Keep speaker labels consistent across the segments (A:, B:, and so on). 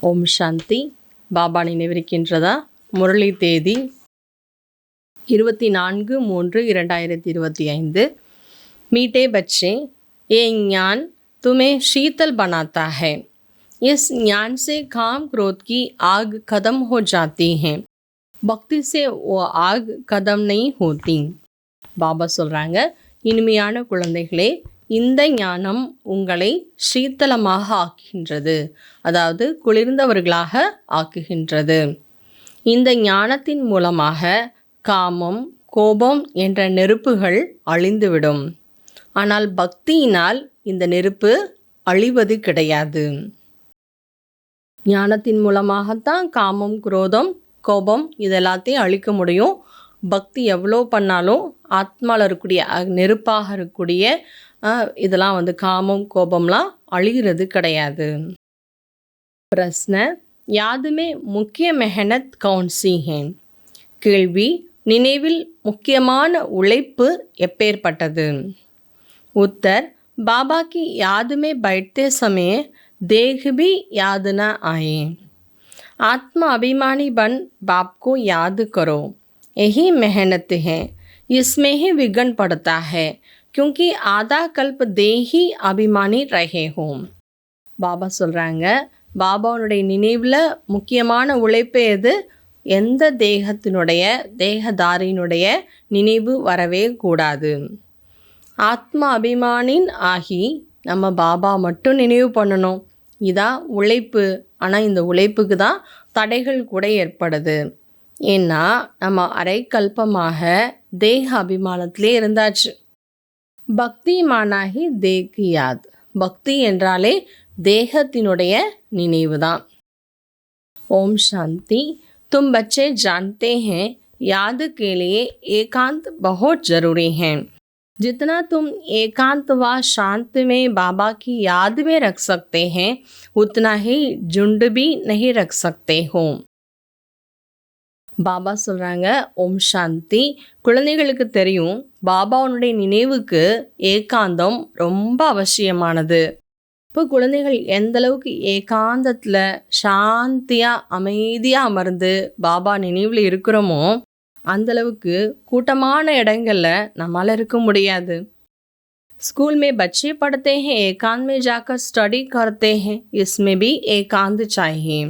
A: ஓம் சாந்தி. பாபா நினைவிருக்கின்றதா? முரளி தேதி 24/3/2025। मीठे बच्चे, ये ज्ञान तुम्हें शीतल बनाता है। इस ज्ञान से काम क्रोध की आग खत्म हो जाती है। भक्ति से वो आग खत्म नहीं होती। பாபா சொல்கிறாங்க, இனிமையான குழந்தைகளே, இந்த ஞானம் உங்களை சீத்தலமாக ஆக்குகின்றது, அதாவது குளிர்ந்தவர்களாக ஆக்குகின்றது. இந்த ஞானத்தின் மூலமாக காமம், கோபம் என்ற நெருப்புகள் அழிந்துவிடும். ஆனால் பக்தியினால் இந்த நெருப்பு அழிவது கிடையாது. ஞானத்தின் மூலமாகத்தான் காமம், குரோதம், கோபம் இதெல்லாத்தையும் அழிக்க முடியும். பக்தி எவ்வளோ பண்ணாலும் ஆத்மாவில் இருக்கக்கூடிய நெருப்பாக இருக்கக்கூடிய இதெல்லாம் காமம், கோபம்லாம் அழிகிறது கிடையாது. பிரஸ்ன, யாதுமே முக்கிய மெஹனத் கவுன்சி ஹே? கேள்வி, நினைவில் முக்கியமான உழைப்பு எப்பேற்பட்டது? उत्तर, बाबा की याद में बैठते समय देह भी याद न आए। आत्मा अभिमानी बन बाप को याद करो, यही मेहनत है। इसमें ही विघ्न पड़ता है, क्योंकि आधा कल्प देही अभिमानी रहे हो। பாபா சொல்கிறாங்க, பாபாவுடைய நினைவில் முக்கியமான உழைப்பு எது? எந்த தேகதாரியினுடைய நினைவு வரவே கூடாது. ஆத்மா அபிமானின் ஆகி நம்ம பாபா மட்டும் நினைவு பண்ணணும். இதான் உழைப்பு. ஆனால் இந்த உழைப்புக்கு தான் தடைகள் கூட ஏற்படுது. ஏன்னா நம்ம அரைக்கல்பமாக தேக அபிமானத்திலே இருந்தாச்சு. பக்தி மானாகி தேக் யாத். பக்தி என்றாலே தேகத்தினுடைய நினைவு தான். ஓம் சாந்தி. तुम बच्चे जानते हैं, याद के लिए एकांत बहुत ज़रूरी है। जितना तुम एकांत व शांत में बाबा की याद में रख सकते हैं, उतना ही झुंड भी नहीं रख सकते हो। பாபா சொல்கிறாங்க, ஓம் சாந்தி. குழந்தைகளுக்கு தெரியும், பாபாவுடைய நினைவுக்கு ஏகாந்தம் ரொம்ப அவசியமானது. இப்போ குழந்தைகள் எந்த அளவுக்கு ஏகாந்தத்தில் சாந்தியாக அமைதியாக அமர்ந்து பாபா நினைவில் இருக்கிறோமோ அந்தளவுக்கு கூட்டமான இடங்களில் நம்மளால் இருக்க முடியாது. स्कूल में बच्चे पढ़ते हैं, एकांत में जाकर स्टडी करते हैं, इसमें भी एकांत चाहिए।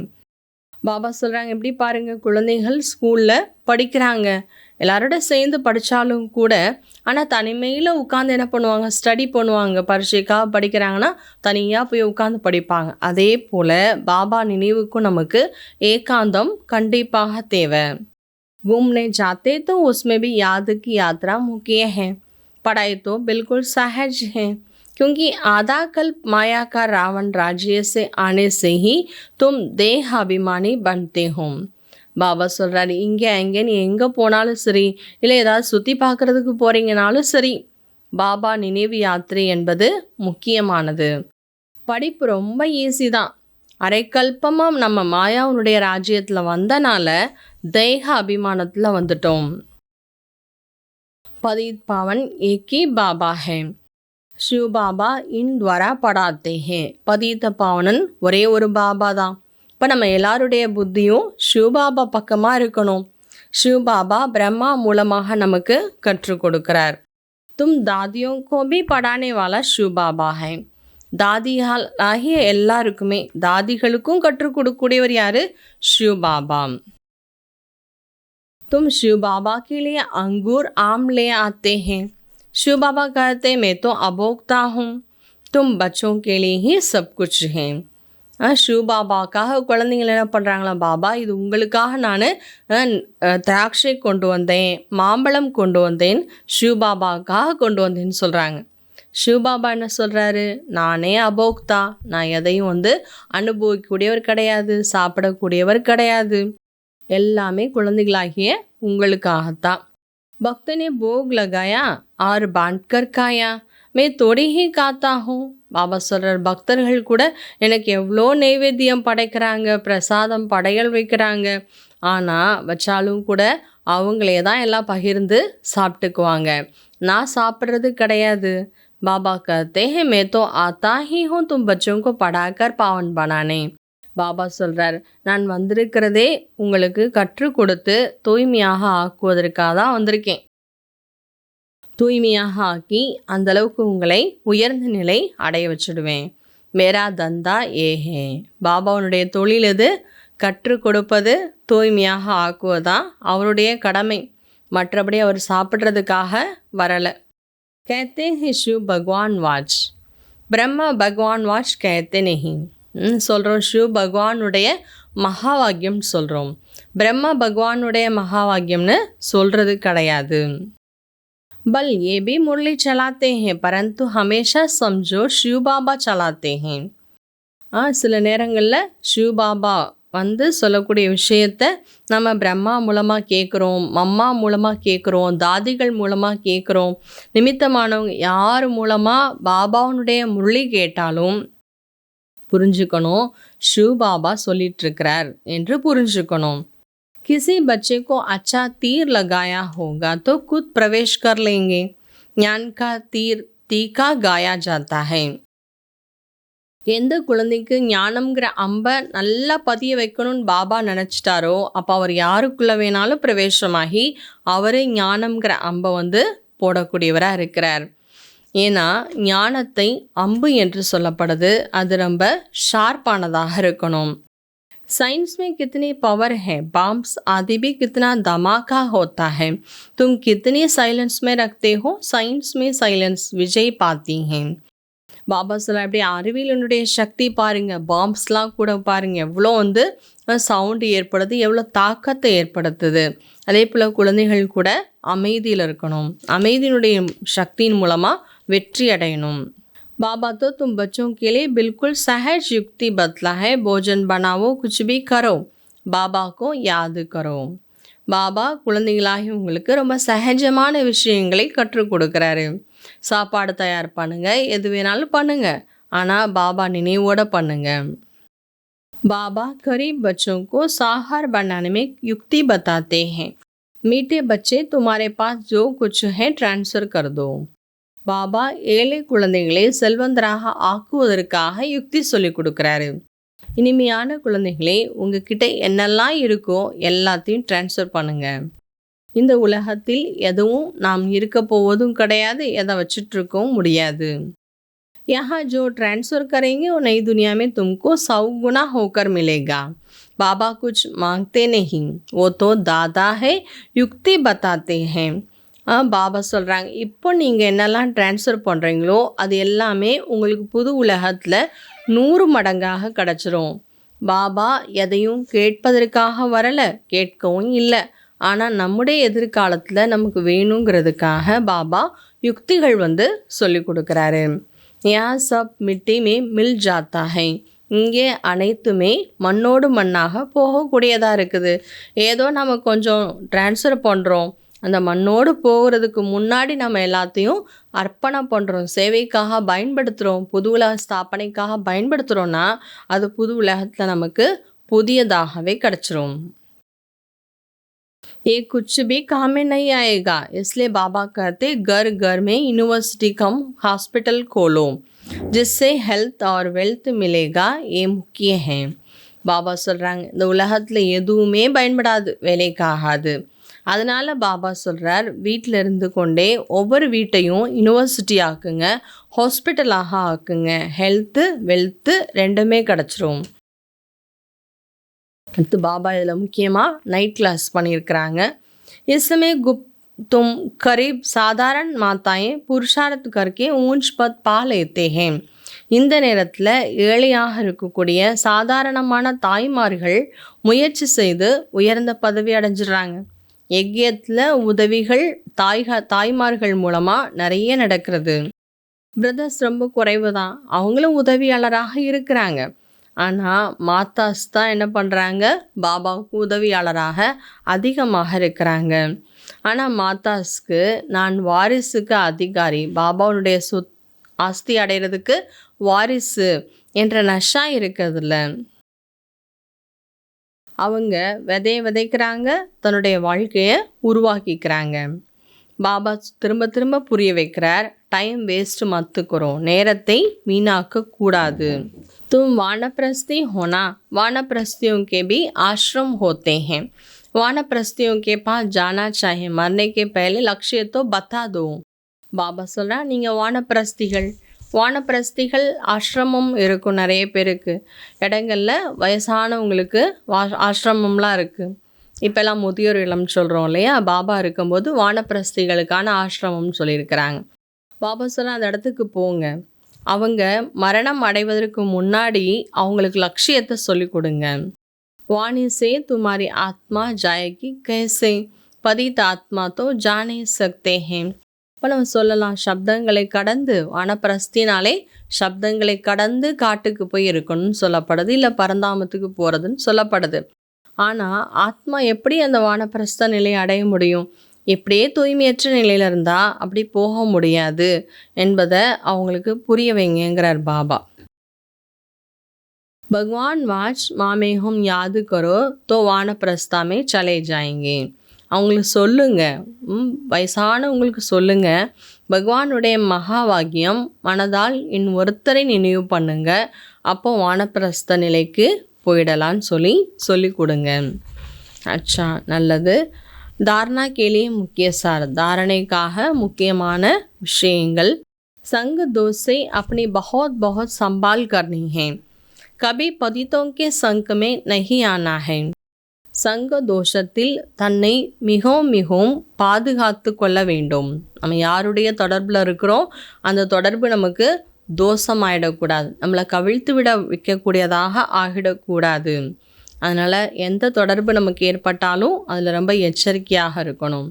A: பாபா சொல்கிறாங்க, எப்படி பாருங்கள், குழந்தைகள் ஸ்கூலில் படிக்கிறாங்க, எல்லாரோட சேர்ந்து படித்தாலும் கூட ஆனால் தனிமையில் உட்காந்து என்ன பண்ணுவாங்க? ஸ்டடி பண்ணுவாங்க. பரீட்சைக்காக படிக்கிறாங்கன்னா தனியாக போய் உட்காந்து படிப்பாங்க. அதே போல் பாபா நினைவுக்கும் நமக்கு ஏகாந்தம் கண்டிப்பாக தேவை. घूमने जाते तो उसमें भी याद की यात्रा मुख्य है। पढ़ाई तो बिल्कुल सहज है, क्योंकि आधा कल्प माया का रावण राज्य से आने से ही तुम देह अभिमानी बनते हो। பாபா சொல்கிறாரு, இங்கே அங்கே நீ எங்கே போனாலும் சரி, இல்லை ஏதாவது சுற்றி பார்க்குறதுக்கு போகிறீங்கனாலும் சரி, பாபா நினைவு யாத்திரை என்பது முக்கியமானது. படிப்பு ரொம்ப ஈஸி தான். அரைக்கல்பமாக நம்ம மாயாவுடைய ராஜ்யத்தில் வந்தனால தேக அபிமானத்தில் வந்துட்டோம். पतित पावन एक ही बाबा है, शिव बाबा इन द्वारा पढ़ाते हैं। पतित पावनन ஒரே ஒரு பாபா தான். இப்போ நம்ம எல்லாருடைய புத்தியும் சிவபாபா பக்கமாக இருக்கணும். சிவபாபா பிரம்மா மூலமாக நமக்கு கற்றுக் கொடுக்கிறார். தும் தாதியோं को भी पढ़ाने वाला शिव बाबा है। தாதிகள் ஆகிய எல்லாருக்குமே, தாதிகளுக்கும் கற்றுக் கொடுக்கக்கூடியவர் யாரு? शिव बाबा। तुम शिव बाबा के लिए अंगूर आम ले आते हैं। शिव बाबा कहते, मैं तो अभोक्ता हूँ, तुम बच्चों के लिए ही सब कुछ है। शिव பாபாக்காக குழந்தைங்கள் என்ன பண்ணுறாங்களா? பாபா, இது உங்களுக்காக நான் திராட்சை கொண்டு வந்தேன், மாம்பழம் கொண்டு வந்தேன், சிவ பாபாக்காக கொண்டு வந்தேன்னு சொல்கிறாங்க. சிவ பாபா என்ன சொல்கிறாரு? நானே அபோக்தா, நான் எதையும் அனுபவிக்கக்கூடியவர் கிடையாது, சாப்பிடக்கூடியவர் கிடையாது, எல்லாமே குழந்தைகளாகிய உங்களுக்காகத்தான். பக்தனே போக் லகாயா ஆர் பாண்ட்கர் காயா, மே தோடி ஹி காத்தா ஹூம். பாபா சொல்கிறார், பக்தர்கள் கூட எனக்கு எவ்வளோ நைவேத்தியம் படைக்கிறாங்க, பிரசாதம் படையல் வைக்கிறாங்க, ஆனால் வச்சாலும் கூட அவங்களே தான் எல்லாம் பகிர்ந்து சாப்பிட்டுக்குவாங்க, நான் சாப்பிட்றது கிடையாது. பாபா कहते हैं, मैं तो आता ही हूँ तुम बच्चों को पढ़ाकर पावन बनाने। பாபா சொல்கிறார், நான் வந்திருக்கிறதே உங்களுக்கு கற்றுக் கொடுத்து தூய்மையாக ஆக்குவதற்காக தான் வந்திருக்கேன். தூய்மையாக ஆக்கி அந்தளவுக்கு உங்களை உயர்ந்த நிலை அடைய வச்சுடுவேன். மேரா தந்தா ஏஹே. பாபாவுடைய தொழில் எது? கற்றுக் கொடுப்பது, தூய்மையாக ஆக்குவதுதான் அவருடைய கடமை. மற்றபடி அவர் சாப்பிட்றதுக்காக வரலை. कहते हैं शिव भगवान वाच, பிரம்மா பகவான் வாச் कहते नहीं சொல்கிறோம். शिव பகவானுடைய மகா வாக்கியம் சொல்கிறோம். பிரம்மா பகவானுடைய மகா வாக்கியம்னு சொல்கிறது கிடையாது. बल ये भी मुरली चलाते हैं परंतु हमेशा समझो शिव बाबा चलाते हैं. சில நேரங்களில் சிவ் பாபா வந்து சொல்லக்கூடிய விஷயத்த நம்ம பிரம்மா மூலமாக கேட்குறோம், மம்மா மூலமாக கேட்குறோம், தாதிகள் மூலமாக கேட்குறோம். நிமித்தமானவங்க யார் மூலமாக பாபாவுடைய முரளி கேட்டாலும் புரிஞ்சுக்கணும், சிவ் பாபா சொல்லிகிட்ருக்கிறார் என்று புரிஞ்சுக்கணும். किसी बच्चे को अच्छा तीर लगाया होगा तो खुद प्रवेश कर लेंगे. ज्ञान का तीर तीखा गाया जाता है. எந்த குழந்தைக்கு ஞானம்ங்கிற அம்பை நல்லா பதிய வைக்கணும்னு பாபா நினச்சிட்டாரோ அப்போ அவர் யாருக்குள்ளே வேணாலும் பிரவேசமாகி அவர் ஞானம்ங்கிற அம்பை வந்து போடக்கூடியவராக இருக்கிறார். ஏன்னா ஞானத்தை அம்பு என்று சொல்லப்படுது. அது ரொம்ப ஷார்ப்பானதாக இருக்கணும். साइंस में कितनी पावर है, बॉम्ब्स आदि भी कितना धमाका होता है. तुम कितनी साइलेंस में रखते हो, साइंस में साइलेंस विजय पाती हैं. பாபா சொல்ல அப்படியே அறிவியலினுடைய சக்தி பாருங்கள். பாம்ப்ஸ்லாம் கூட பாருங்கள் எவ்வளோ வந்து சவுண்டு ஏற்படுது, எவ்வளோ தாக்கத்தை ஏற்படுத்துது. அதே போல் குழந்தைகள் கூட அமைதியில் இருக்கணும். அமைதியினுடைய சக்தியின் மூலமாக வெற்றி அடையணும். बाबा तो तुम बच्चों के लिए बिल्कुल सहज युक्ति बतला है. भोजन बनाओ, कुछ भी करो, बाबा को याद करो. பாபா குழந்தைகளாகி உங்களுக்கு ரொம்ப சகஜமான விஷயங்களை கற்றுக் கொடுக்குறாரு. சாப்பாடு தயார் பண்ணுங்கள், எது வேணாலும் பண்ணுங்கள், ஆனால் பாபா நினைவோடு பண்ணுங்கள். बाबा गरीब बच्चों को साहार बनाने में युक्ति बताते हैं. मीठे बच्चे तुम्हारे पास जो कुछ है ट्रांसफ़र कर दो. பாபா ஏழை குழந்தைகளை செல்வந்தராக ஆக்குவதற்காக யுக்தி சொல்லி கொடுக்குறாரு. இனிமையான குழந்தைகளே, உங்ககிட்ட என்னெல்லாம் இருக்கோ எல்லாத்தையும் ட்ரான்ஸ்ஃபர் பண்ணுங்கள். இந்த உலகத்தில் எதுவும் நாம் இருக்க போவதும் கிடையாது, எதை வச்சிட்ருக்கவும் முடியாது. यहाँ जो ट्रांसफ़र करेंगे वो नई दुनिया में तुमको 100 गुना होकर मिलेगा. बाबा कुछ मांगते नहीं, वो तो दादा है, युक्ति बताते हैं. பாபா சொல்கிறாங்க, இப்போ நீங்கள் என்னெல்லாம் ட்ரான்ஸ்ஃபர் பண்ணுறீங்களோ அது எல்லாமே உங்களுக்கு புது உலகத்தில் 100 மடங்காக கிடச்சிரும். பாபா எதையும் கேட்பதற்காக வரலை, கேட்கவும் இல்லை. ஆனால் நம்முடைய எதிர்காலத்தில் நமக்கு வேணுங்கிறதுக்காக பாபா யுக்திகள் வந்து சொல்லி கொடுக்குறாரு. யா சப் மிட்டி மே மில் ஜாத்தா ஹை. இங்கே அனைத்துமே மண்ணோடு மண்ணாக போகக்கூடியதாக இருக்குது. ஏதோ நம்ம கொஞ்சம் ட்ரான்ஸ்ஃபர் பண்ணுறோம், அந்த மண்ணோடு போகிறதுக்கு முன்னாடி நம்ம எல்லாத்தையும் அர்ப்பணம் பண்ணுறோம், சேவைக்காக பயன்படுத்துகிறோம், புது உலக ஸ்தாபனைக்காக பயன்படுத்துகிறோன்னா அது புது உலகத்தில் நமக்கு புதியதாகவே கிடச்சிரும். ये कुछ भी काम में नहीं आएगा, इसलिए बाबा कहते घर घर में यूनिवर्सिटी कम हॉस्पिटल खोलो जिससे हेल्थ और वेल्थ मिलेगा, ये मुख्य है. பாபா சொல்கிறாங்க, இந்த உலகத்தில் எதுவுமே பயன்படாது, வேலைக்காகாது. அதனால் பாபா சொல்கிறார், வீட்டில் இருந்து கொண்டே ஒவ்வொரு வீட்டையும் யூனிவர்சிட்டி ஆக்குங்க, ஹாஸ்பிட்டலாக ஆக்குங்க, ஹெல்த்து வெல்த்து ரெண்டுமே கிடச்சிரும். அடுத்து பாபா இதில் முக்கியமாக நைட் கிளாஸ் பண்ணியிருக்கிறாங்க. इसमें गुप्त तुम करीब साधारण माताएं पुरुषार्थ करके ऊंच पद पा लेते हैं. இந்த நேரத்தில் ஏழையாக இருக்கக்கூடிய சாதாரணமான தாய்மார்கள் முயற்சி செய்து உயர்ந்த பதவி அடைஞ்சிடுறாங்க. யஜ்யத்தில் உதவிகள் தாய்மார்கள் மூலமாக நிறைய நடக்கிறது. பிரதர்ஸ் ரொம்ப குறைவு தான், அவங்களும் உதவியாளராக இருக்கிறாங்க. ஆனால் மாதாஸ் தான் என்ன பண்ணுறாங்க, பாபாவுக்கு உதவியாளராக அதிகமாக இருக்கிறாங்க. ஆனால் மாதாஸ்க்கு நான் வாரிசுக்கு அதிகாரி, பாபாவுடைய ஆஸ்தி அடைகிறதுக்கு வாரிசு என்ற நஷா இருக்கிறதுல அவங்க விதைக்கிறாங்க, தன்னுடைய வாழ்க்கையை உருவாக்கிக்கிறாங்க. பாபா திரும்ப திரும்ப புரிய வைக்கிறார், டைம் வேஸ்ட்டு மத்துக்கிறோம், நேரத்தை வீணாக்க கூடாது. तुम वानप्रस्थी होना, वानप्रस्थियों के भी आश्रम होते हैं। वानप्रस्थियों के पास जाना चाहिए, मरने के पहले लक्ष्य तो बता दो. பாபா சொல்கிறா, நீங்கள் வானப்பிரஸ்திகள். வானப்பிரஸ்திகள் ஆசிரமம் இருக்கும் நிறைய பேருக்கு. இடங்களில் வயசானவங்களுக்கு ஆசிரமம்லாம் இருக்குது. இப்போல்லாம் முதியோர் இல்லம் சொல்கிறோம் இல்லையா, பாபா இருக்கும்போது வானப்பிரஸ்திகளுக்கான ஆசிரமம்னு சொல்லியிருக்கிறாங்க. பாபா சொல்ல அந்த இடத்துக்கு போங்க. அவங்க மரணம் அடைவதற்கு முன்னாடி அவங்களுக்கு லட்சியத்தை சொல்லிக் கொடுங்க. வாணி சே துமாரி ஆத்மா ஜாயகி கைசே பதித் ஆத்மா தோ ஜானே சக்தே ஹேம். இப்போ நம்ம சொல்லலாம், சப்தங்களை கடந்து, வானப்பிரஸ்தினாலே சப்தங்களை கடந்து காட்டுக்கு போய் இருக்கணும்னு சொல்லப்படுது, இல்லை பரந்தாமத்துக்கு போகிறதுன்னு சொல்லப்படுது. ஆனால் ஆத்மா எப்படி அந்த வானப்பிரஸ்த நிலையை அடைய முடியும்? இப்படியே தூய்மையற்ற நிலையில் இருந்தால் அப்படி போக முடியாது என்பதை அவங்களுக்கு புரிய வைங்கிறார் பாபா. பகவான் வாச் மாமேஹும் யாது கரோ தோ வானப்பிரஸ்தாமே சலே ஜாயங்கே. அவங்களுக்கு சொல்லுங்க, வயசானவங்களுக்கு சொல்லுங்க, பகவானுடைய மகா வாக்கியம் மனதால் ஒருத்தரை நினைவு பண்ணுங்க, அப்போ வானப்பிரஸ்த நிலைக்கு போயிடலான்னு சொல்லி கொடுங்க. அச்சா, நல்லது. தாரணா கேலியே முக்கிய சார், தாரணைக்காக முக்கியமான விஷயங்கள். संग दोष से अपनी बहुत बहुत संभाल करनी है, कभी पतितों के संग में नहीं आना है. சங்க தோஷத்தில் தன்னை மிகவும் பாதுகாத்து கொள்ள வேண்டும். நம்ம யாருடைய தொடர்பில் இருக்கிறோம், அந்த தொடர்பு நமக்கு தோஷமாயிடக்கூடாது, நம்மளை கவிழ்த்து விட வைக்கக்கூடியதாக ஆகிடக்கூடாது. அதனால் எந்த தொடர்பு நமக்கு ஏற்பட்டாலும் அதில் ரொம்ப எச்சரிக்கையாக இருக்கணும்.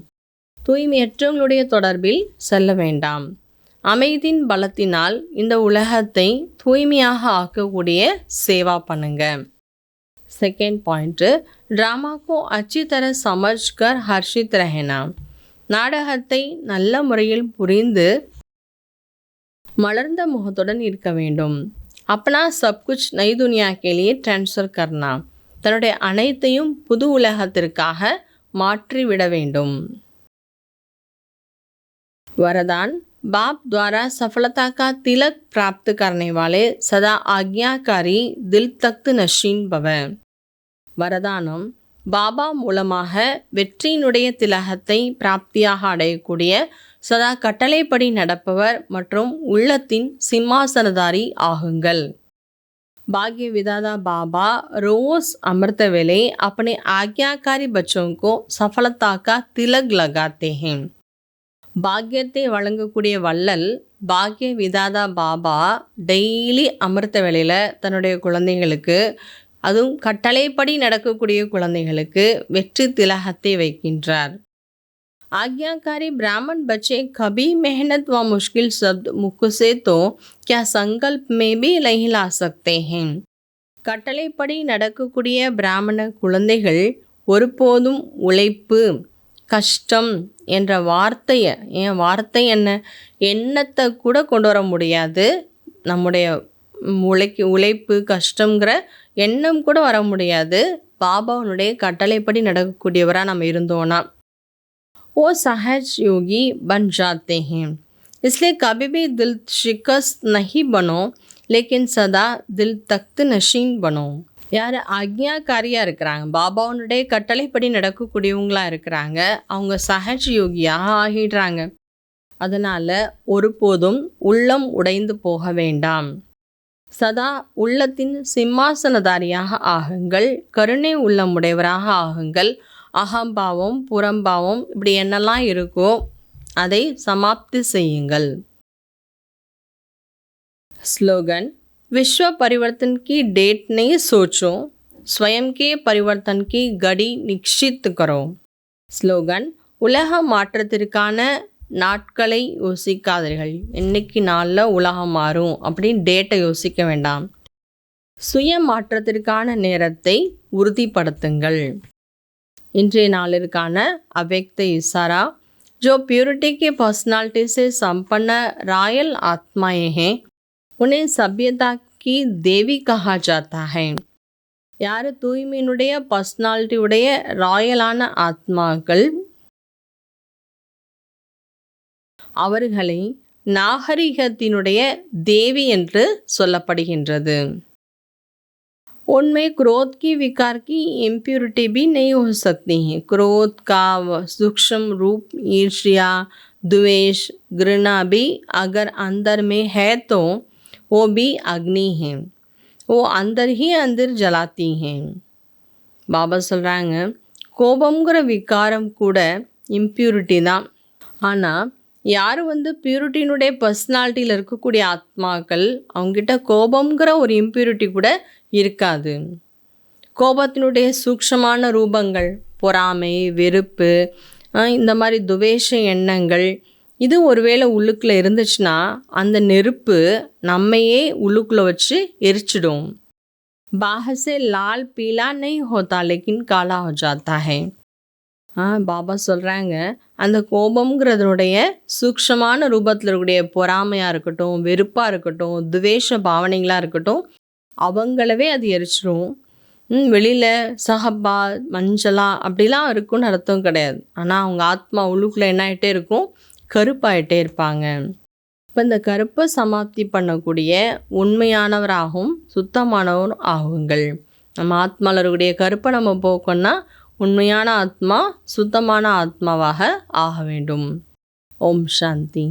A: தூய்மையற்றவங்களுடைய தொடர்பில் செல்ல வேண்டாம். அமைதியின் பலத்தினால் இந்த உலகத்தை தூய்மையாக ஆக்கக்கூடிய சேவா பண்ணுங்க. செகண்ட் பாயிண்ட்டு, ட்ராமா கோ அச்சி தர சமஜ்கர் ஹர்ஷித் ரஹனா. நாடகத்தை நல்ல முறையில் புரிந்து மலர்ந்த முகத்துடன் இருக்க வேண்டும். அப்பனா சப்குச் நய் துனியா கேலியே ட்ரான்ஸ்ஃபர் கர்னா. தன்னுடைய அனைத்தையும் புது உலகத்திற்காக மாற்றிவிட வேண்டும். வரதான், बाप द्वारा सफलता का तिलक प्राप्त करने वाले सदा आज्ञाकारी दिल तख्त नशीन भव. வரதானம், பாபா மூலமாக வெற்றியினுடைய திலகத்தை பிராப்தியாக அடையக்கூடிய சதா கட்டளைப்படி நடப்பவர் மற்றும் உள்ளத்தின் சிம்மாசனதாரி ஆகுங்கள். भाग्य विदाता बाबा रोज अमृत वेले अपने आज्ञाकारी बच्चों को सफलता का तिलक लगाते हैं. பாக்கியத்தை வழங்கக்கூடிய வள்ளல் பாக்ய விதாதா பாபா டெய்லி அமிர்த வேளையில் தன்னுடைய குழந்தைகளுக்கு, அதுவும் கட்டளைப்படி நடக்கக்கூடிய குழந்தைகளுக்கு வெற்றி திலகத்தை வைக்கின்றார். आज्ञाकारी ब्राह्मण बच्चे कभी मेहनत व मुश्किल शब्द मुख से तो क्या संकल्प में भी नहीं ला सकते हैं. கட்டளைப்படி நடக்கக்கூடிய பிராமண குழந்தைகள் ஒருபோதும் உழைப்பு, கஷ்டம் என்ற வார்த்தையை, வார்த்தை என்ன, எண்ணத்தை கூட கொண்டு வர முடியாது. நம்முடைய உழைப்பு கஷ்டங்கிற எண்ணம் கூட வர முடியாது. பாபாவுடைய கட்டளைப்படி நடக்கக்கூடியவராக நம்ம இருந்தோன்னா वो सहज योगी बन जाते हैं. इसलिए कभी भी दिल शिकस्त नहीं बनो, लेकिन सदा दिल तख्त नशीन बनो. யார் ஆக்ஞாக்காரியாக இருக்கிறாங்க, பாபாவுடைய கட்டளைப்படி நடக்கக்கூடியவங்களாக இருக்கிறாங்க, அவங்க சஹஜ் யோகியாக ஆகிடுறாங்க. அதனால் ஒருபோதும் உள்ளம் உடைந்து போக வேண்டாம். சதா உள்ளத்தின் சிம்மாசனதாரியாக ஆகுங்கள், கருணை உள்ளம் உடையவராக ஆகுங்கள். அகம்பாவம், புறம்பாவம், இப்படி என்னெல்லாம் இருக்கோ அதை சமாப்தி செய்யுங்கள். ஸ்லோகன், विश्व परिवर्तन की डेट नहीं सोचो, स्वयं के परिवर्तन की घड़ी निश्चित करो. ஸ்லோகன், உலக மாற்றத்திற்கான நாட்களை யோசிக்காதீர்கள். இன்னைக்கு நாளில் உலகம் மாறும் அப்படின்னு டேட்டை யோசிக்க வேண்டாம். சுய மாற்றத்திற்கான நேரத்தை உறுதிப்படுத்துங்கள். இன்றைய நாளிற்கான अव्यक्त इशारा, जो प्योरिटी की पर्सनालिटी से संपन्न रॉयल आत्माएं हैं, उन्हें सभ्यता की देवी कहा जाता है. யார் தூய்மையினுடைய பர்சனாலிட்டியுடைய ராயலான ஆத்மாக்கள், அவர்களை நாகரிகத்தினுடைய தேவி என்று சொல்லப்படுகின்றது. उनमें क्रोध की विकार की इम्प्योरिटी भी नहीं हो सकती है। क्रोध का सूक्ष्म रूप ईर्ष्या, द्वेष, घृणा भी अगर अंदर में है तो वो भी अग्नि है, वो अंदर ही अंदर जलाती हैं. பாபா சொல்கிறாங்க, கோபங்கிற விகாரம் கூட இம்ப்யூரிட்டி தான். ஆனால் யார் பியூரிட்டினுடைய பர்சனாலிட்டியில் இருக்கக்கூடிய ஆத்மாக்கள், அவங்ககிட்ட கோபங்கிற ஒரு இம்ப்யூரிட்டி கூட இருக்காது. கோபத்தினுடைய சூக்ஷமான ரூபங்கள் பொறாமை, வெறுப்பு, இந்த மாதிரி துவேஷ எண்ணங்கள், இது ஒருவேளை உள்ளுக்குள்ளே இருந்துச்சுன்னா அந்த நெருப்பு நம்மையே உள்ளுக்குள்ளே வச்சு எரிச்சிடும். बाहर से लाल पीला नहीं होता लेकिन काला हो जाता है. பாபா சொல்கிறாங்க, அந்த கோபம்ங்கிறதுனுடைய சூக்ஷமான ரூபத்தில் இருக்கக்கூடிய பொறாமையாக இருக்கட்டும், வெறுப்பாக இருக்கட்டும், துவேஷ பாவனைகளாக இருக்கட்டும், அவங்களவே அது எரிச்சிடும். வெளியில் சஹப்பா, மஞ்சளா அப்படிலாம் இருக்குன்னு அர்த்தம் கிடையாது. ஆனால் அவங்க ஆத்மா உள்ளுக்குள்ளே என்ன ஆகிட்டே இருக்கும், கருப்பாயிட்டே இருப்பாங்க. இப்போ இந்த கருப்பை சமாப்தி பண்ணக்கூடிய உண்மையானவராகவும் சுத்தமானவர் ஆகுங்கள். நம்ம ஆத்மாவில் இருக்கக்கூடிய கருப்பை நம்ம போக்கணும்னா உண்மையான ஆத்மா சுத்தமான ஆத்மாவாக ஆக வேண்டும். ஓம் சாந்தி.